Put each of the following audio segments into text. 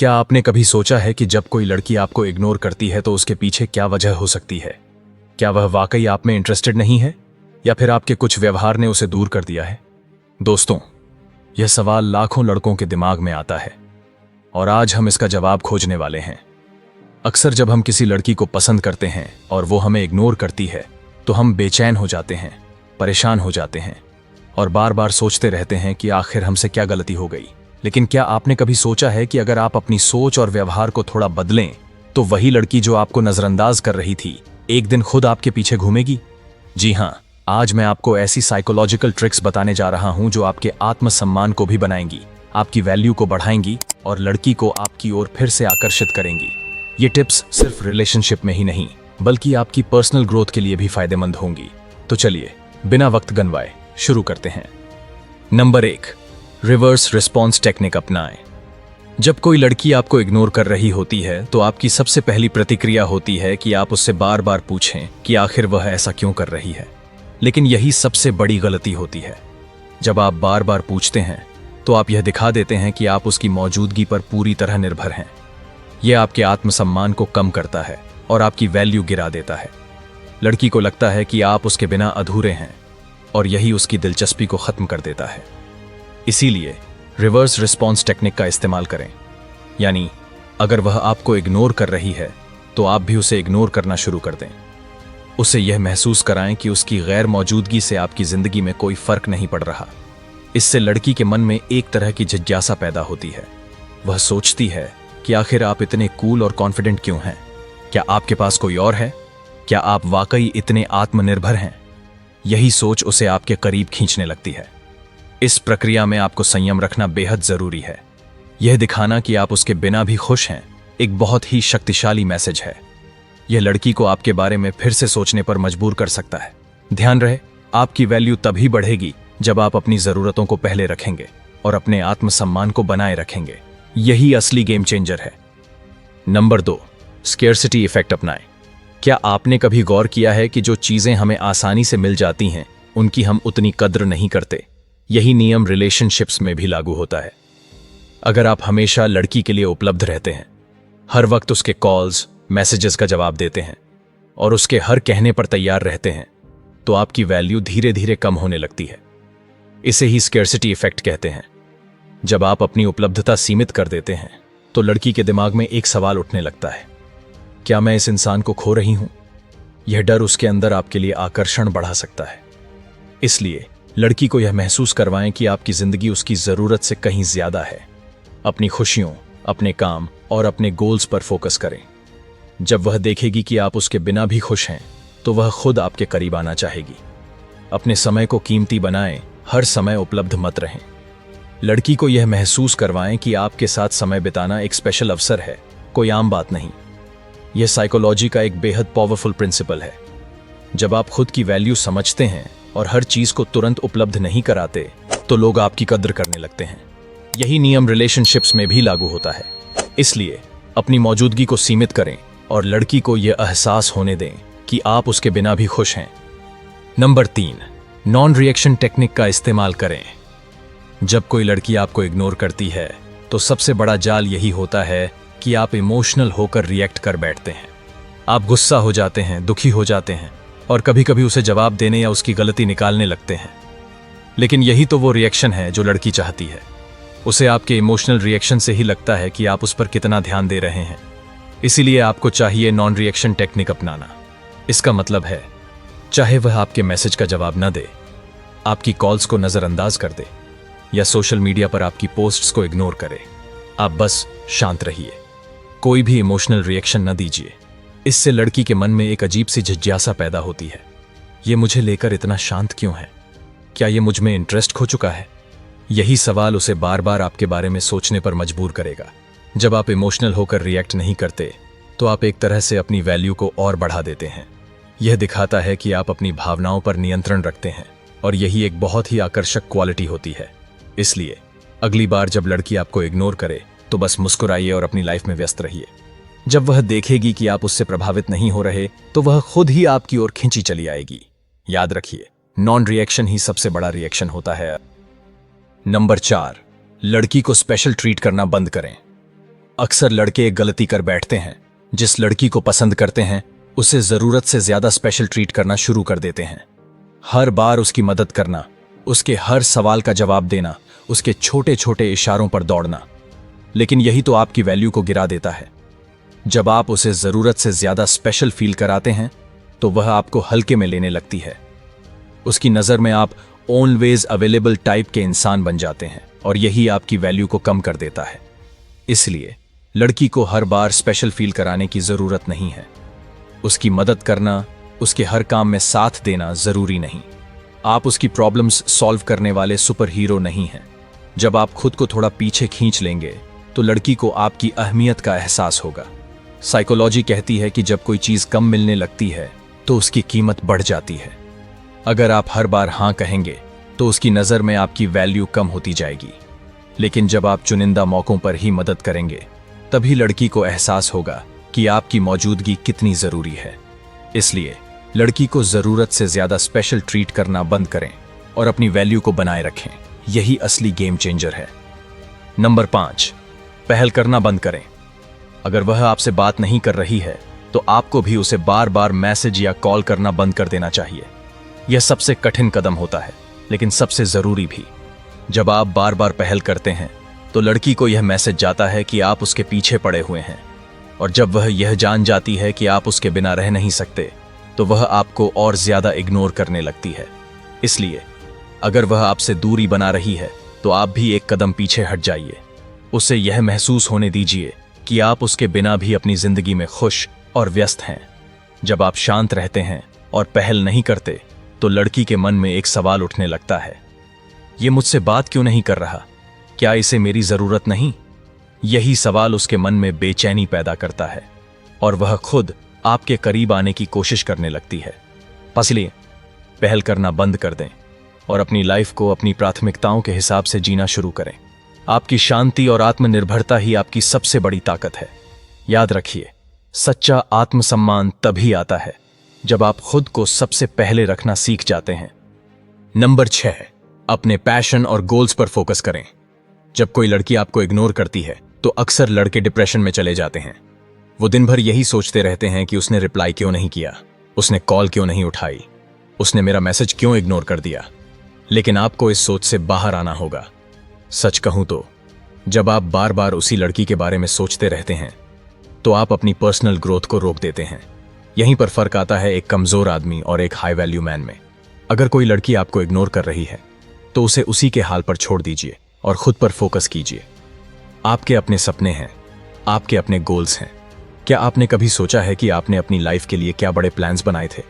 क्या आपने कभी सोचा है कि जब कोई लड़की आपको इग्नोर करती है तो उसके पीछे क्या वजह हो सकती है? क्या वह वाकई आप में इंटरेस्टेड नहीं है या फिर आपके कुछ व्यवहार ने उसे दूर कर दिया है? दोस्तों, यह सवाल लाखों लड़कों के दिमाग में आता है और आज हम इसका जवाब खोजने वाले हैं। अक्सर जब हम किसी लड़की को पसंद करते हैं और वो हमें इग्नोर करती है तो हम बेचैन हो जाते हैं, परेशान हो जाते हैं और बार बार सोचते रहते हैं कि आखिर हमसे क्या गलती हो गई। लेकिन क्या आपने कभी सोचा है कि अगर आप अपनी सोच और व्यवहार को थोड़ा बदलें तो वही लड़की जो आपको नजरअंदाज कर रही थी एक दिन खुद आपके पीछे घूमेगी? जी हां, आज मैं आपको ऐसी साइकोलॉजिकल ट्रिक्स बताने जा रहा हूं जो आपके आत्मसम्मान को भी बनाएंगी, आपकी वैल्यू को बढ़ाएंगी और लड़की को आपकी ओर फिर से आकर्षित करेंगी। ये टिप्स सिर्फ रिलेशनशिप में ही नहीं बल्कि आपकी पर्सनल ग्रोथ के लिए भी फायदेमंद होंगी। तो चलिए बिना वक्त गंवाए शुरू करते हैं। नंबर 1, रिवर्स रिस्पॉन्स टेक्निक अपनाएं। जब कोई लड़की आपको इग्नोर कर रही होती है तो आपकी सबसे पहली प्रतिक्रिया होती है कि आप उससे बार बार पूछें कि आखिर वह ऐसा क्यों कर रही है। लेकिन यही सबसे बड़ी गलती होती है। जब आप बार बार पूछते हैं तो आप यह दिखा देते हैं कि आप उसकी मौजूदगी पर पूरी तरह निर्भर हैं। यह आपके आत्मसम्मान को कम करता है और आपकी वैल्यू गिरा देता है। लड़की को लगता है कि आप उसके बिना अधूरे हैं और यही उसकी दिलचस्पी को खत्म कर देता है। इसीलिए रिवर्स रिस्पॉन्स टेक्निक का इस्तेमाल करें। यानी अगर वह आपको इग्नोर कर रही है तो आप भी उसे इग्नोर करना शुरू कर दें। उसे यह महसूस कराएं कि उसकी गैर मौजूदगी से आपकी जिंदगी में कोई फर्क नहीं पड़ रहा। इससे लड़की के मन में एक तरह की जिज्ञासा पैदा होती है। वह सोचती है कि आखिर आप इतने कूल और कॉन्फिडेंट क्यों हैं? क्या आपके पास कोई और है? क्या आप वाकई इतने आत्मनिर्भर हैं? यही सोच उसे आपके करीब खींचने लगती है। इस प्रक्रिया में आपको संयम रखना बेहद जरूरी है। यह दिखाना कि आप उसके बिना भी खुश हैं एक बहुत ही शक्तिशाली मैसेज है। यह लड़की को आपके बारे में फिर से सोचने पर मजबूर कर सकता है। ध्यान रहे, आपकी वैल्यू तभी बढ़ेगी जब आप अपनी जरूरतों को पहले रखेंगे और अपने आत्मसम्मान को बनाए रखेंगे। यही असली गेम चेंजर है। नंबर 2, स्केर्सिटी इफेक्ट अपनाएं। क्या आपने कभी गौर किया है कि जो चीजें हमें आसानी से मिल जाती हैं उनकी हम उतनी कद्र नहीं करते? यही नियम रिलेशनशिप्स में भी लागू होता है। अगर आप हमेशा लड़की के लिए उपलब्ध रहते हैं, हर वक्त उसके कॉल्स, मैसेजेस का जवाब देते हैं और उसके हर कहने पर तैयार रहते हैं, तो आपकी वैल्यू धीरे धीरे कम होने लगती है। इसे ही स्केर्सिटी इफेक्ट कहते हैं। जब आप अपनी उपलब्धता सीमित कर देते हैं तो लड़की के दिमाग में एक सवाल उठने लगता है, क्या मैं इस इंसान को खो रही हूं? यह डर उसके अंदर आपके लिए आकर्षण बढ़ा सकता है। इसलिए लड़की को यह महसूस करवाएं कि आपकी जिंदगी उसकी जरूरत से कहीं ज्यादा है। अपनी खुशियों, अपने काम और अपने गोल्स पर फोकस करें। जब वह देखेगी कि आप उसके बिना भी खुश हैं तो वह खुद आपके करीब आना चाहेगी। अपने समय को कीमती बनाएं, हर समय उपलब्ध मत रहें। लड़की को यह महसूस करवाएं कि आपके साथ समय बिताना एक स्पेशल अवसर है, कोई आम बात नहीं। यह साइकोलॉजी का एक बेहद पावरफुल प्रिंसिपल है। जब आप खुद की वैल्यू समझते हैं और हर चीज को तुरंत उपलब्ध नहीं कराते तो लोग आपकी कद्र करने लगते हैं। यही नियम रिलेशनशिप्स में भी लागू होता है। इसलिए अपनी मौजूदगी को सीमित करें और लड़की को यह एहसास होने दें कि आप उसके बिना भी खुश हैं। नंबर 3, नॉन रिएक्शन टेक्निक का इस्तेमाल करें। जब कोई लड़की आपको इग्नोर करती है तो सबसे बड़ा जाल यही होता है कि आप इमोशनल होकर रिएक्ट कर बैठते हैं। आप गुस्सा हो जाते हैं, दुखी हो जाते हैं और कभी कभी उसे जवाब देने या उसकी गलती निकालने लगते हैं। लेकिन यही तो वो रिएक्शन है जो लड़की चाहती है। उसे आपके इमोशनल रिएक्शन से ही लगता है कि आप उस पर कितना ध्यान दे रहे हैं। इसीलिए आपको चाहिए नॉन रिएक्शन टेक्निक अपनाना। इसका मतलब है, चाहे वह आपके मैसेज का जवाब न दे, आपकी कॉल्स को नजरअंदाज कर दे या सोशल मीडिया पर आपकी पोस्ट्स को इग्नोर करे, आप बस शांत रहिए। कोई भी इमोशनल रिएक्शन न दीजिए। इससे लड़की के मन में एक अजीब सी जिज्ञासा पैदा होती है। ये मुझे लेकर इतना शांत क्यों है? क्या ये मुझ में इंटरेस्ट खो चुका है? यही सवाल उसे बार बार आपके बारे में सोचने पर मजबूर करेगा। जब आप इमोशनल होकर रिएक्ट नहीं करते तो आप एक तरह से अपनी वैल्यू को और बढ़ा देते हैं। यह दिखाता है कि आप अपनी भावनाओं पर नियंत्रण रखते हैं और यही एक बहुत ही आकर्षक क्वालिटी होती है। इसलिए अगली बार जब लड़की आपको इग्नोर करे तो बस मुस्कुराइए और अपनी लाइफ में व्यस्त रहिए। जब वह देखेगी कि आप उससे प्रभावित नहीं हो रहे तो वह खुद ही आपकी ओर खींची चली आएगी। याद रखिए, नॉन रिएक्शन ही सबसे बड़ा रिएक्शन होता है। नंबर 4, लड़की को स्पेशल ट्रीट करना बंद करें। अक्सर लड़के एक गलती कर बैठते हैं। जिस लड़की को पसंद करते हैं उसे जरूरत से ज्यादा स्पेशल ट्रीट करना शुरू कर देते हैं। हर बार उसकी मदद करना, उसके हर सवाल का जवाब देना, उसके छोटे छोटे इशारों पर दौड़ना। लेकिन यही तो आपकी वैल्यू को गिरा देता है। जब आप उसे जरूरत से ज्यादा स्पेशल फील कराते हैं तो वह आपको हल्के में लेने लगती है। उसकी नजर में आप ऑलवेज अवेलेबल टाइप के इंसान बन जाते हैं और यही आपकी वैल्यू को कम कर देता है। इसलिए लड़की को हर बार स्पेशल फील कराने की जरूरत नहीं है। उसकी मदद करना, उसके हर काम में साथ देना जरूरी नहीं। आप उसकी प्रॉब्लम्स सॉल्व करने वाले सुपर हीरो नहीं हैं। जब आप खुद को थोड़ा पीछे खींच लेंगे तो लड़की को आपकी अहमियत का एहसास होगा। साइकोलॉजी कहती है कि जब कोई चीज कम मिलने लगती है तो उसकी कीमत बढ़ जाती है। अगर आप हर बार हां कहेंगे तो उसकी नजर में आपकी वैल्यू कम होती जाएगी। लेकिन जब आप चुनिंदा मौकों पर ही मदद करेंगे तभी लड़की को एहसास होगा कि आपकी मौजूदगी कितनी जरूरी है। इसलिए लड़की को जरूरत से ज्यादा स्पेशल ट्रीट करना बंद करें और अपनी वैल्यू को बनाए रखें। यही असली गेम चेंजर है। नंबर 5, पहल करना बंद करें। अगर वह आपसे बात नहीं कर रही है तो आपको भी उसे बार बार मैसेज या कॉल करना बंद कर देना चाहिए। यह सबसे कठिन कदम होता है लेकिन सबसे जरूरी भी। जब आप बार बार पहल करते हैं तो लड़की को यह मैसेज जाता है कि आप उसके पीछे पड़े हुए हैं, और जब वह यह जान जाती है कि आप उसके बिना रह नहीं सकते तो वह आपको और ज्यादा इग्नोर करने लगती है। इसलिए अगर वह आपसे दूरी बना रही है तो आप भी एक कदम पीछे हट जाइए। उसे यह महसूस होने दीजिए कि आप उसके बिना भी अपनी जिंदगी में खुश और व्यस्त हैं। जब आप शांत रहते हैं और पहल नहीं करते तो लड़की के मन में एक सवाल उठने लगता है, ये मुझसे बात क्यों नहीं कर रहा? क्या इसे मेरी जरूरत नहीं? यही सवाल उसके मन में बेचैनी पैदा करता है और वह खुद आपके करीब आने की कोशिश करने लगती है। इसलिए पहल करना बंद कर दें और अपनी लाइफ को अपनी प्राथमिकताओं के हिसाब से जीना शुरू करें। आपकी शांति और आत्मनिर्भरता ही आपकी सबसे बड़ी ताकत है। याद रखिए, सच्चा आत्मसम्मान तभी आता है जब आप खुद को सबसे पहले रखना सीख जाते हैं। नंबर 6, अपने पैशन और गोल्स पर फोकस करें। जब कोई लड़की आपको इग्नोर करती है तो अक्सर लड़के डिप्रेशन में चले जाते हैं। वो दिन भर यही सोचते रहते हैं कि उसने रिप्लाई क्यों नहीं किया, उसने कॉल क्यों नहीं उठाई, उसने मेरा मैसेज क्यों इग्नोर कर दिया। लेकिन आपको इस सोच से बाहर आना होगा। सच कहूं तो जब आप बार बार उसी लड़की के बारे में सोचते रहते हैं तो आप अपनी पर्सनल ग्रोथ को रोक देते हैं। यहीं पर फर्क आता है एक कमजोर आदमी और एक हाई वैल्यू मैन में। अगर कोई लड़की आपको इग्नोर कर रही है तो उसे उसी के हाल पर छोड़ दीजिए और खुद पर फोकस कीजिए। आपके अपने सपने हैं, आपके अपने गोल्स हैं। क्या आपने कभी सोचा है कि आपने अपनी लाइफ के लिए क्या बड़े प्लान्स बनाए थे?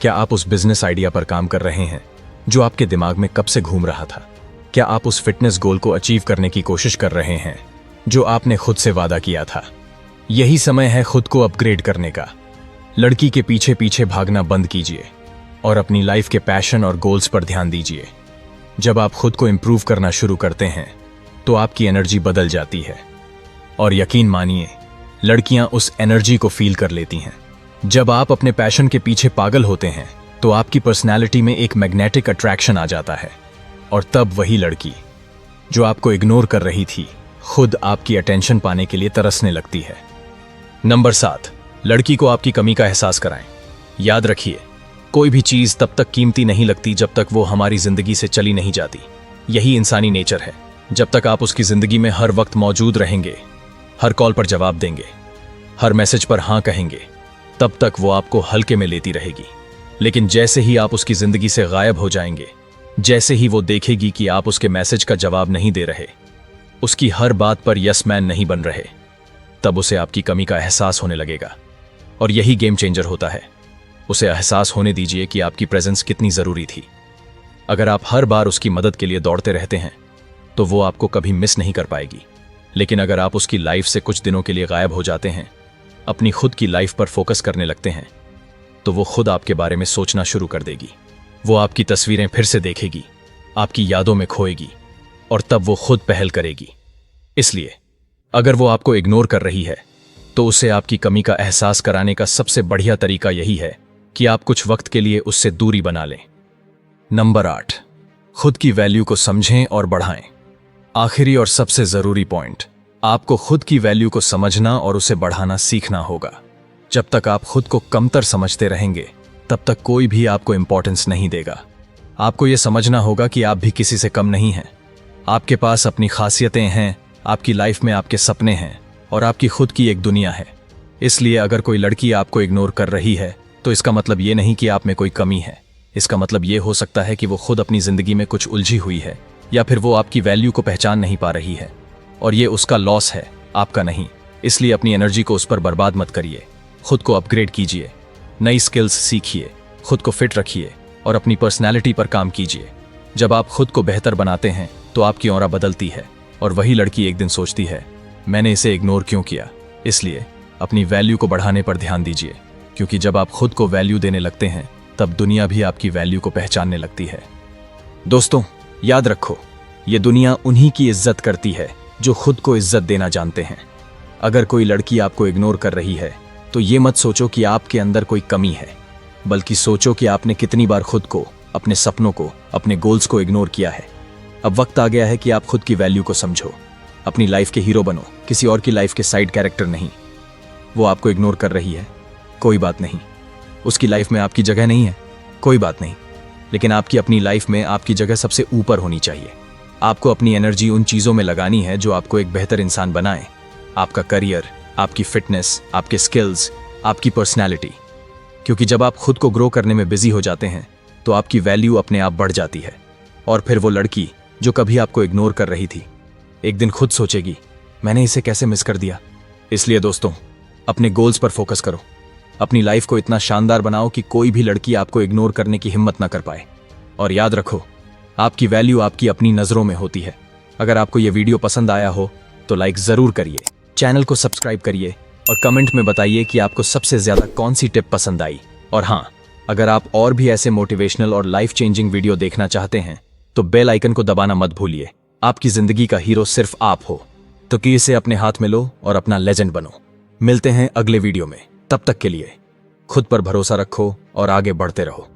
क्या आप उस बिजनेस आइडिया पर काम कर रहे हैं जो आपके दिमाग में कब से घूम रहा था? क्या आप उस फिटनेस गोल को अचीव करने की कोशिश कर रहे हैं जो आपने खुद से वादा किया था? यही समय है खुद को अपग्रेड करने का। लड़की के पीछे पीछे भागना बंद कीजिए और अपनी लाइफ के पैशन और गोल्स पर ध्यान दीजिए। जब आप खुद को इंप्रूव करना शुरू करते हैं तो आपकी एनर्जी बदल जाती है और यकीन मानिए, लड़कियां उस एनर्जी को फील कर लेती हैं। जब आप अपने पैशन के पीछे पागल होते हैं तो आपकी पर्सनैलिटी में एक मैग्नेटिक अट्रैक्शन आ जाता है और तब वही लड़की जो आपको इग्नोर कर रही थी खुद आपकी अटेंशन पाने के लिए तरसने लगती है। नंबर 7, लड़की को आपकी कमी का एहसास कराएं। याद रखिए, कोई भी चीज तब तक कीमती नहीं लगती जब तक वो हमारी जिंदगी से चली नहीं जाती। यही इंसानी नेचर है। जब तक आप उसकी जिंदगी में हर वक्त मौजूद रहेंगे, हर कॉल पर जवाब देंगे, हर मैसेज पर हां कहेंगे, तब तक वो आपको हल्के में लेती रहेगी। लेकिन जैसे ही आप उसकी जिंदगी से गायब हो जाएंगे, जैसे ही वो देखेगी कि आप उसके मैसेज का जवाब नहीं दे रहे, उसकी हर बात पर यस मैन नहीं बन रहे, तब उसे आपकी कमी का एहसास होने लगेगा। और यही गेम चेंजर होता है। उसे एहसास होने दीजिए कि आपकी प्रेजेंस कितनी जरूरी थी। अगर आप हर बार उसकी मदद के लिए दौड़ते रहते हैं तो वो आपको कभी मिस नहीं कर पाएगी। लेकिन अगर आप उसकी लाइफ से कुछ दिनों के लिए गायब हो जाते हैं, अपनी खुद की लाइफ पर फोकस करने लगते हैं, तो वो खुद आपके बारे में सोचना शुरू कर देगी। वो आपकी तस्वीरें फिर से देखेगी, आपकी यादों में खोएगी और तब वो खुद पहल करेगी। इसलिए अगर वो आपको इग्नोर कर रही है तो उसे आपकी कमी का एहसास कराने का सबसे बढ़िया तरीका यही है कि आप कुछ वक्त के लिए उससे दूरी बना लें। नंबर 8, खुद की वैल्यू को समझें और बढ़ाएं। आखिरी और सबसे जरूरी पॉइंट, आपको खुद की वैल्यू को समझना और उसे बढ़ाना सीखना होगा। जब तक आप खुद को कमतर समझते रहेंगे, तब तक कोई भी आपको इंपॉर्टेंस नहीं देगा। आपको यह समझना होगा कि आप भी किसी से कम नहीं हैं। आपके पास अपनी खासियतें हैं, आपकी लाइफ में आपके सपने हैं और आपकी खुद की एक दुनिया है। इसलिए अगर कोई लड़की आपको इग्नोर कर रही है तो इसका मतलब ये नहीं कि आप में कोई कमी है। इसका मतलब ये हो सकता है कि वो खुद अपनी जिंदगी में कुछ उलझी हुई है, या फिर वो आपकी वैल्यू को पहचान नहीं पा रही है और ये उसका लॉस है, आपका नहीं। इसलिए अपनी एनर्जी को उस पर बर्बाद मत करिए। खुद को अपग्रेड कीजिए, नई स्किल्स सीखिए, खुद को फिट रखिए और अपनी पर्सनैलिटी पर काम कीजिए। जब आप खुद को बेहतर बनाते हैं तो आपकी ऑरा बदलती है और वही लड़की एक दिन सोचती है, मैंने इसे इग्नोर क्यों किया। इसलिए अपनी वैल्यू को बढ़ाने पर ध्यान दीजिए, क्योंकि जब आप खुद को वैल्यू देने लगते हैं तब दुनिया भी आपकी वैल्यू को पहचानने लगती है। दोस्तों, याद रखो, ये दुनिया उन्हीं की इज्जत करती है जो खुद को इज्जत देना जानते हैं। अगर कोई लड़की आपको इग्नोर कर रही है तो ये मत सोचो कि आपके अंदर कोई कमी है, बल्कि सोचो कि आपने कितनी बार खुद को, अपने सपनों को, अपने गोल्स को इग्नोर किया है। अब वक्त आ गया है कि आप खुद की वैल्यू को समझो। अपनी लाइफ के हीरो बनो, किसी और की लाइफ के साइड कैरेक्टर नहीं। वो आपको इग्नोर कर रही है, कोई बात नहीं। उसकी लाइफ में आपकी जगह नहीं है, कोई बात नहीं। लेकिन आपकी अपनी लाइफ में आपकी जगह सबसे ऊपर होनी चाहिए। आपको अपनी एनर्जी उन चीज़ों में लगानी है जो आपको एक बेहतर इंसान बनाए। आपका करियर, आपकी फिटनेस, आपके स्किल्स, आपकी पर्सनैलिटी। क्योंकि जब आप खुद को ग्रो करने में बिजी हो जाते हैं तो आपकी वैल्यू अपने आप बढ़ जाती है। और फिर वो लड़की जो कभी आपको इग्नोर कर रही थी, एक दिन खुद सोचेगी, मैंने इसे कैसे मिस कर दिया। इसलिए दोस्तों, अपने गोल्स पर फोकस करो। अपनी लाइफ को इतना शानदार बनाओ कि कोई भी लड़की आपको इग्नोर करने की हिम्मत ना कर पाए। और याद रखो, आपकी वैल्यू आपकी अपनी नज़रों में होती है। अगर आपको यह वीडियो पसंद आया हो तो लाइक ज़रूर करिए, चैनल को सब्सक्राइब करिए और कमेंट में बताइए कि आपको सबसे ज़्यादा कौन सी टिप पसंद आई। और हाँ, अगर आप और भी ऐसे मोटिवेशनल और लाइफ चेंजिंग वीडियो देखना चाहते हैं तो बेल आइकन को दबाना मत भूलिए। आपकी ज़िंदगी का हीरो सिर्फ आप हो, तो की इसे अपने हाथ में लो और अपना लेजेंड बनो। मिलते हैं अगले वीडियो में। तब तक के लिए खुद पर भरोसा रखो और आगे बढ़ते रहो।